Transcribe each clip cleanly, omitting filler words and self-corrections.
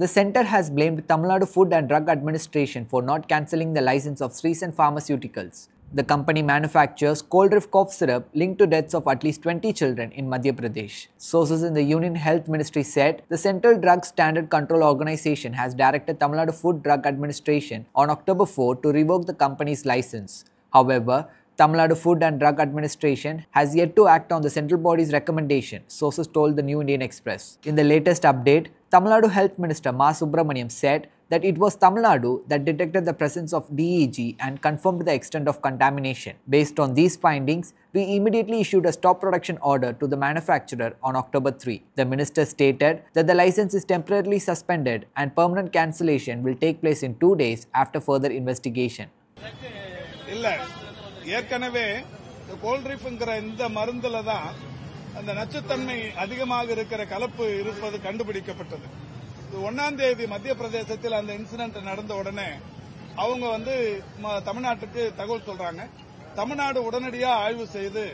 The center has blamed Tamil Nadu Food and Drug Administration for not cancelling the license of Sreesan Pharmaceuticals. The company manufactures Coldriff cough syrup linked to deaths of at least 20 children in Madhya Pradesh. Sources in the Union Health Ministry said the Central Drug Standard Control Organization has directed Tamil Nadu Food Drug Administration on October 4 to revoke the company's license. However, Tamil Nadu Food and Drug Administration has yet to act on the central body's recommendation, sources told the New Indian Express. In the latest update, Tamil Nadu Health Minister Ma Subramaniam said that it was Tamil Nadu that detected the presence of DEG and confirmed the extent of contamination. Based on these findings, we immediately issued a stop production order to the manufacturer on October 3. The minister stated that the license is temporarily suspended and permanent cancellation will take place in 2 days after further investigation. ஏற்கனவே கோல்ட்ரிஃப்ங்கிற இந்த மருந்துல தான் அந்த நச்சுத்தன்மை அதிகமாக இருக்கிற கலப்பு இருப்பது கண்டுபிடிக்கப்பட்டது. 1ஆம் தேதி மத்திய பிரதேசத்தில் அந்த இன்சிடென்ட் நடந்த உடனே அவங்க தமிழ்நாட்டுக்கு தகவல் சொல்றாங்க. தமிழ்நாடு உடனடியா ஆய்வு செய்து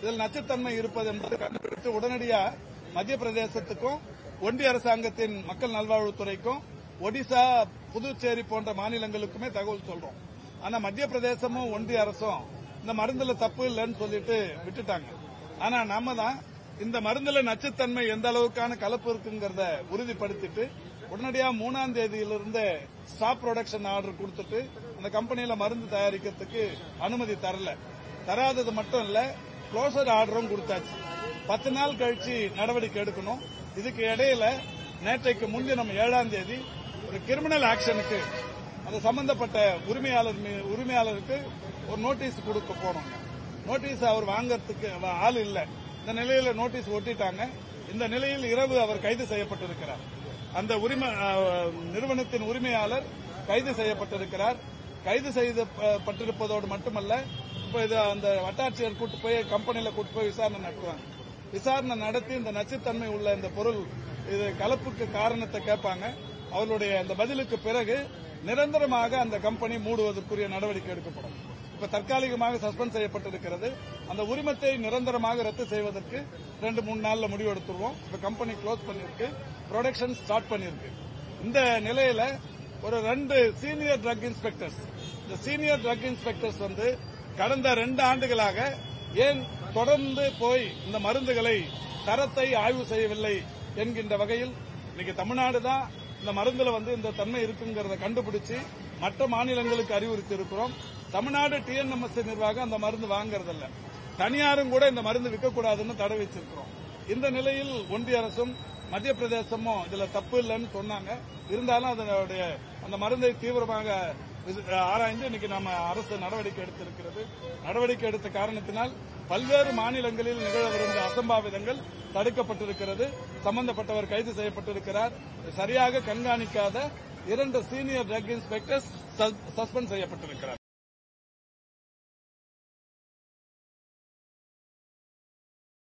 இதில் நச்சுத்தன்மை இருப்பது என்பதை கண்டுபிடித்து உடனடியா மத்திய பிரதேசத்துக்கும் ஒன்றிய அரசாங்கத்தின் மக்கள் நல்வாழ்வுத்துறைக்கும் ஒடிசா புதுச்சேரி போன்ற மாநிலங்களுக்குமே தகவல் சொல்றோம். ஆனா மத்திய பிரதேசமும் ஒன்றிய அரசும் இந்த மருந்துல தப்பு இல்லைன்னு சொல்லிட்டு விட்டுட்டாங்க. ஆனா நாம தான் இந்த மருந்துல நச்சுத்தன்மை எந்த அளவுக்கான கலப்பு இருக்குங்கிறத உறுதிப்படுத்திட்டு உடனடியா 3ஆம் தேதியிலிருந்து ஸ்டாப் ப்ரொடக்ஷன் ஆர்டர் கொடுத்துட்டு அந்த கம்பெனியில மருந்து தயாரிக்கிறதுக்கு அனுமதி தராதது மட்டும் இல்ல, க்ளோசர் ஆர்டரும் கொடுத்தாச்சு. 10 நாள் கழிச்சு நடவடிக்கை எடுக்கணும். இதுக்கு இடையில நேற்றைக்கு முன்தினம் 7ஆம் தேதி ஒரு கிரிமினல் ஆக்ஷனுக்கு அது சம்பந்தப்பட்ட உரிமையாளருக்கு ஒரு நோட்டீஸ் கொடுக்க போனோம். நோட்டீஸ் அவர் வாங்கறதுக்கு ஆள் இல்ல. இந்த நிலையில நோட்டீஸ் ஒட்டிட்டாங்க. இந்த நிலையில் இரவு அவர் கைது செய்யப்பட்டிருக்கிறார். அந்த நிறுவனத்தின் உரிமையாளர் கைது செய்யப்பட்டிருக்கிறார். கைது செய்யப்பட்டிருப்பதோடு மட்டுமல்ல, இப்ப இது அந்த வட்டாட்சியர் கூட்டு போய் கம்பெனியில கூட்டு போய் விசாரணை நடத்துவாங்க. விசாரணை நடத்தி இந்த நச்சுத்தன்மை உள்ள இந்த பொருள் இது கலப்புக்கு காரணத்தை கேட்பாங்க. அவர்களுடைய அந்த பதிலுக்கு பிறகு நிரந்தரமாக அந்த கம்பெனி மூடுவதற்குரிய நடவடிக்கை எடுக்கப்படும். இப்ப தற்காலிகமாக சஸ்பெண்ட் செய்யப்பட்டிருக்கிறது. அந்த உரிமத்தை நிரந்தரமாக ரத்து செய்வதற்கு 2-3 நாள்ல முடிவு எடுத்துருவோம். இப்ப கம்பெனி க்ளோஸ் பண்ணிருக்கு, ப்ரொடக்ஷன் ஸ்டார்ட் பண்ணிருக்கு. இந்த நிலையில ஒரு 2 சீனியர் ட்ரக் இன்ஸ்பெக்டர்ஸ், இந்த சீனியர் ட்ரக் இன்ஸ்பெக்டர்ஸ் கடந்த 2 ஆண்டுகளாக ஏன் தொடர்ந்து போய் இந்த மருந்துகளை தரத்தை ஆய்வு செய்யவில்லை என்கின்ற வகையில் இன்னைக்கு தமிழ்நாடு தான் இந்த மருந்துல இந்த தன்மை இருக்குங்கிறத கண்டுபிடிச்சு மற்ற மாநிலங்களுக்கு அறிவுறுத்தி இருக்கிறோம். தமிழ்நாடு டிஎன்எம்எஸ் நிர்வாகம் அந்த மருந்து வாங்கறதில்ல. தனியாரும் கூட இந்த மருந்து விற்கக்கூடாதுன்னு தடை வச்சிருக்கிறோம். இந்த நிலையில் ஒன்றிய அரசும் மத்திய பிரதேசமும் இதுல தப்பு இல்லைன்னு சொன்னாங்க. இருந்தாலும் அதனுடைய அந்த மருந்தை தீவிரமாக ஆராய்ந்து இன்னைக்கு நம்ம அரசு நடவடிக்கை எடுத்திருக்கிறது. நடவடிக்கை எடுத்த காரணத்தினால் பல்வேறு மாநிலங்களில் நிகழவிருந்த அசம்பாவிதங்கள் தடுக்கப்பட்டிருக்கிறது. சம்பந்தப்பட்டவர் கைது செய்யப்பட்டிருக்கிறார். சரியாக கண்காணிக்காத 2 சீனியர் ட்ரக் இன்ஸ்பெக்டர்ஸ் சஸ்பெண்ட் செய்யப்பட்டிருக்கிறார்.